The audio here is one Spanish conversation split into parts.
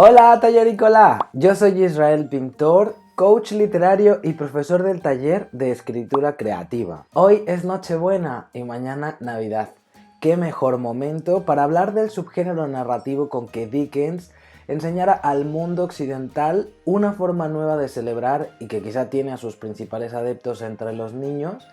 Hola Tallericola, yo soy Israel Pintor, coach literario y profesor del taller de escritura creativa. Hoy es Nochebuena y mañana Navidad. ¿Qué mejor momento para hablar del subgénero narrativo con que Dickens enseñara al mundo occidental una forma nueva de celebrar y que quizá tiene a sus principales adeptos entre los niños,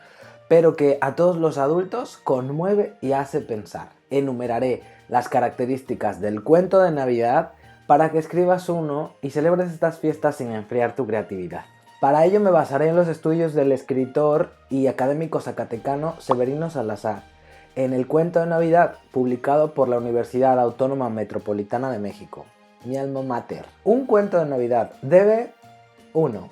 pero que a todos los adultos conmueve y hace pensar? Enumeraré las características del cuento de Navidad para que escribas uno y celebres estas fiestas sin enfriar tu creatividad. Para ello me basaré en los estudios del escritor y académico zacatecano Severino Salazar, en el cuento de Navidad publicado por la Universidad Autónoma Metropolitana de México, mi alma mater. Un cuento de Navidad debe 1.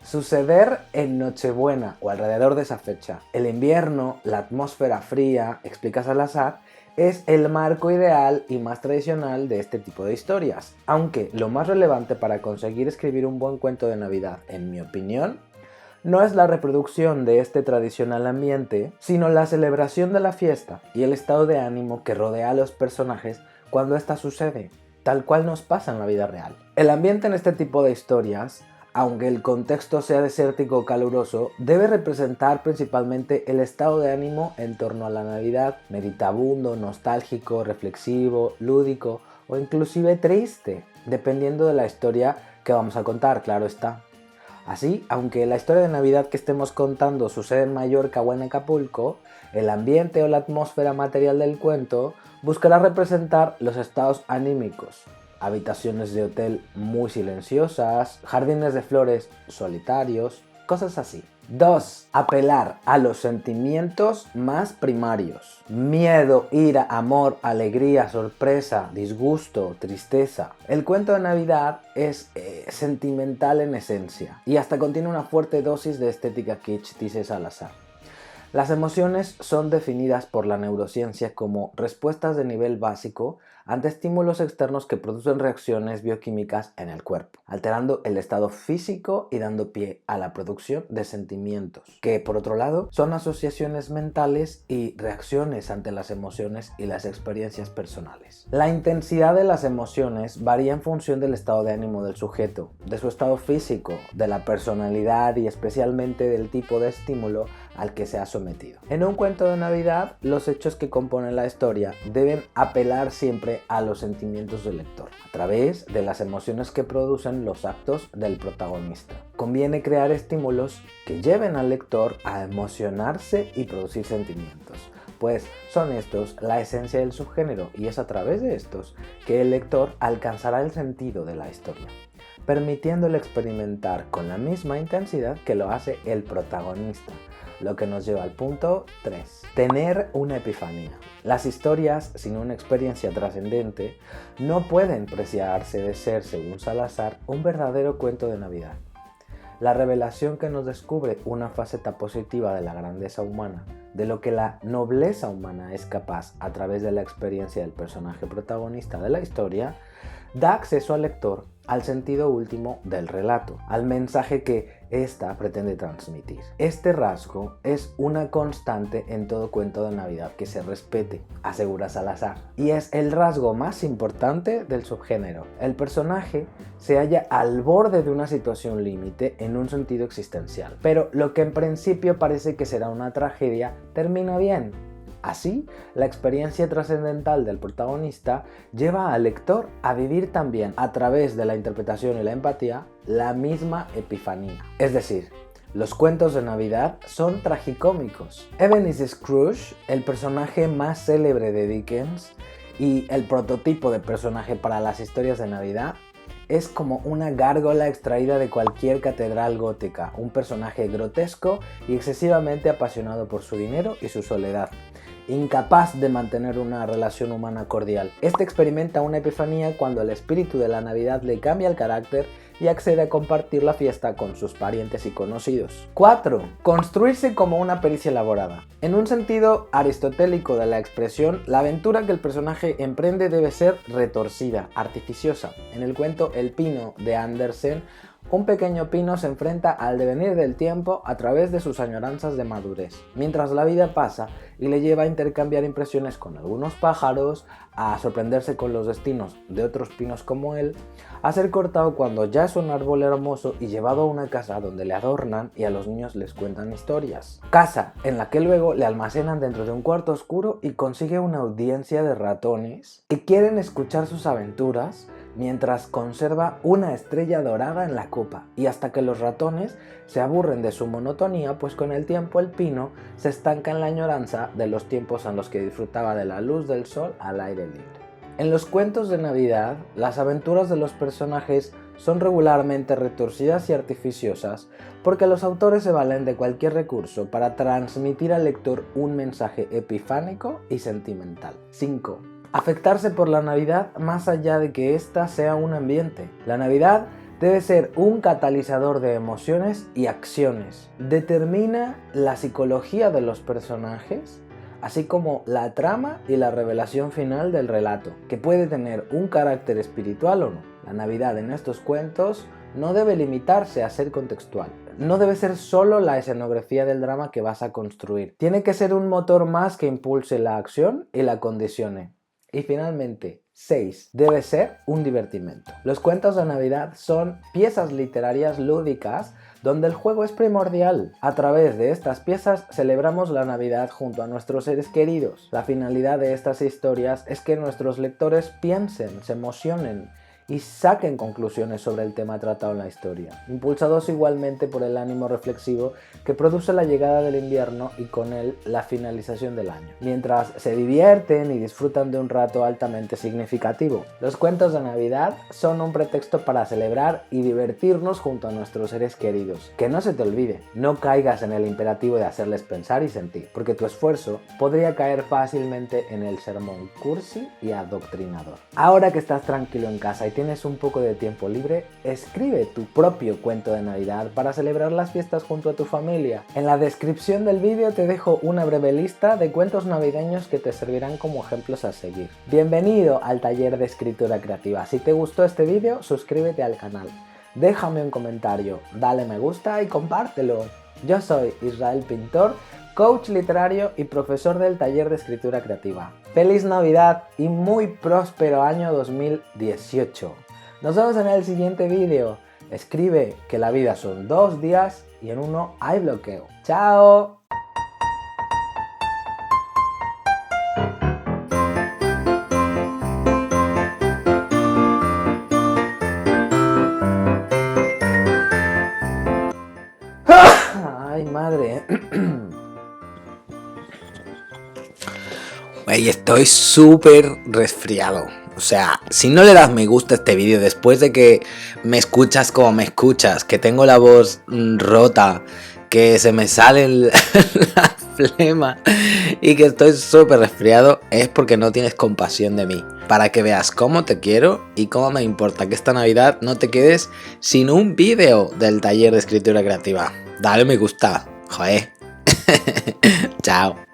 Suceder en Nochebuena o alrededor de esa fecha. El invierno, la atmósfera fría, explica Salazar, es el marco ideal y más tradicional de este tipo de historias, aunque lo más relevante para conseguir escribir un buen cuento de Navidad, en mi opinión, no es la reproducción de este tradicional ambiente, sino la celebración de la fiesta y el estado de ánimo que rodea a los personajes cuando ésta sucede, tal cual nos pasa en la vida real. El ambiente en este tipo de historias, aunque el contexto sea desértico o caluroso, debe representar principalmente el estado de ánimo en torno a la Navidad, meditabundo, nostálgico, reflexivo, lúdico o inclusive triste, dependiendo de la historia que vamos a contar, claro está. Así, aunque la historia de Navidad que estemos contando sucede en Mallorca o en Acapulco, el ambiente o la atmósfera material del cuento buscará representar los estados anímicos. Habitaciones de hotel muy silenciosas, jardines de flores solitarios, cosas así. 2. Apelar a los sentimientos más primarios. Miedo, ira, amor, alegría, sorpresa, disgusto, tristeza. El cuento de Navidad es sentimental en esencia y hasta contiene una fuerte dosis de estética kitsch, dice Salazar. Las emociones son definidas por la neurociencia como respuestas de nivel básico ante estímulos externos que producen reacciones bioquímicas en el cuerpo, alterando el estado físico y dando pie a la producción de sentimientos, que por otro lado son asociaciones mentales y reacciones ante las emociones y las experiencias personales. La intensidad de las emociones varía en función del estado de ánimo del sujeto, de su estado físico, de la personalidad y especialmente del tipo de estímulo al que se ha sometido. En un cuento de Navidad, los hechos que componen la historia deben apelar siempre a los sentimientos del lector, a través de las emociones que producen los actos del protagonista. Conviene crear estímulos que lleven al lector a emocionarse y producir sentimientos, pues son estos la esencia del subgénero y es a través de estos que el lector alcanzará el sentido de la historia, permitiéndole experimentar con la misma intensidad que lo hace el protagonista. Lo que nos lleva al punto 3. Tener una epifanía. Las historias sin una experiencia trascendente no pueden preciarse de ser, según Salazar, un verdadero cuento de Navidad. La revelación que nos descubre una faceta positiva de la grandeza humana, de lo que la nobleza humana es capaz a través de la experiencia del personaje protagonista de la historia, da acceso al lector al sentido último del relato, al mensaje que ésta pretende transmitir. Este rasgo es una constante en todo cuento de Navidad que se respete, asegura Salazar, y es el rasgo más importante del subgénero. El personaje se halla al borde de una situación límite en un sentido existencial, pero lo que en principio parece que será una tragedia termina bien. Así, la experiencia trascendental del protagonista lleva al lector a vivir también, a través de la interpretación y la empatía, la misma epifanía. Es decir, los cuentos de Navidad son tragicómicos. Ebenezer Scrooge, el personaje más célebre de Dickens y el prototipo de personaje para las historias de Navidad, es como una gárgola extraída de cualquier catedral gótica, un personaje grotesco y excesivamente apasionado por su dinero y su soledad, incapaz de mantener una relación humana cordial. Este experimenta una epifanía cuando el espíritu de la Navidad le cambia el carácter y accede a compartir la fiesta con sus parientes y conocidos. 4. Construirse como una pericia elaborada. En un sentido aristotélico de la expresión, la aventura que el personaje emprende debe ser retorcida, artificiosa. En el cuento El Pino de Andersen, Un pequeño pino se enfrenta al devenir del tiempo a través de sus añoranzas de madurez, mientras la vida pasa y le lleva a intercambiar impresiones con algunos pájaros, a sorprenderse con los destinos de otros pinos como él, a ser cortado cuando ya es un árbol hermoso y llevado a una casa donde le adornan y a los niños les cuentan historias. Casa en la que luego le almacenan dentro de un cuarto oscuro y consigue una audiencia de ratones que quieren escuchar sus aventuras mientras conserva una estrella dorada en la copa, y hasta que los ratones se aburren de su monotonía, pues con el tiempo el pino se estanca en la añoranza de los tiempos en los que disfrutaba de la luz del sol al aire libre. En los cuentos de Navidad, las aventuras de los personajes son regularmente retorcidas y artificiosas porque los autores se valen de cualquier recurso para transmitir al lector un mensaje epifánico y sentimental. 5. Afectarse por la Navidad más allá de que ésta sea un ambiente. La Navidad debe ser un catalizador de emociones y acciones. Determina la psicología de los personajes, así como la trama y la revelación final del relato, que puede tener un carácter espiritual o no. La Navidad en estos cuentos no debe limitarse a ser contextual. No debe ser solo la escenografía del drama que vas a construir. Tiene que ser un motor más que impulse la acción y la condicione. Y finalmente, 6. Debe ser un divertimento. Los cuentos de Navidad son piezas literarias lúdicas donde el juego es primordial. A través de estas piezas celebramos la Navidad junto a nuestros seres queridos. La finalidad de estas historias es que nuestros lectores piensen, se emocionen y saquen conclusiones sobre el tema tratado en la historia, impulsados igualmente por el ánimo reflexivo que produce la llegada del invierno y con él la finalización del año, mientras se divierten y disfrutan de un rato altamente significativo. Los cuentos de Navidad son un pretexto para celebrar y divertirnos junto a nuestros seres queridos. Que no se te olvide, no caigas en el imperativo de hacerles pensar y sentir, porque tu esfuerzo podría caer fácilmente en el sermón cursi y adoctrinador. Ahora que estás tranquilo en casa y tienes un poco de tiempo libre, escribe tu propio cuento de Navidad para celebrar las fiestas junto a tu familia. En la descripción del vídeo te dejo una breve lista de cuentos navideños que te servirán como ejemplos a seguir. Bienvenido al taller de escritura creativa. Si te gustó este vídeo, suscríbete al canal. Déjame un comentario, dale me gusta y compártelo. Yo soy Israel Pintor, coach literario y profesor del taller de escritura creativa. ¡Feliz Navidad y muy próspero año 2018! Nos vemos en el siguiente vídeo. Escribe que la vida son 2 días y en uno hay bloqueo. ¡Chao! ¡Ay, madre! Güey, estoy súper resfriado. O sea, si no le das me gusta a este vídeo después de que me escuchas como me escuchas, que tengo la voz rota, que se me sale la flema y que estoy súper resfriado, es porque no tienes compasión de mí. Para que veas cómo te quiero y cómo me importa que esta Navidad no te quedes sin un vídeo del taller de escritura creativa. Dale me gusta, joder. Chao.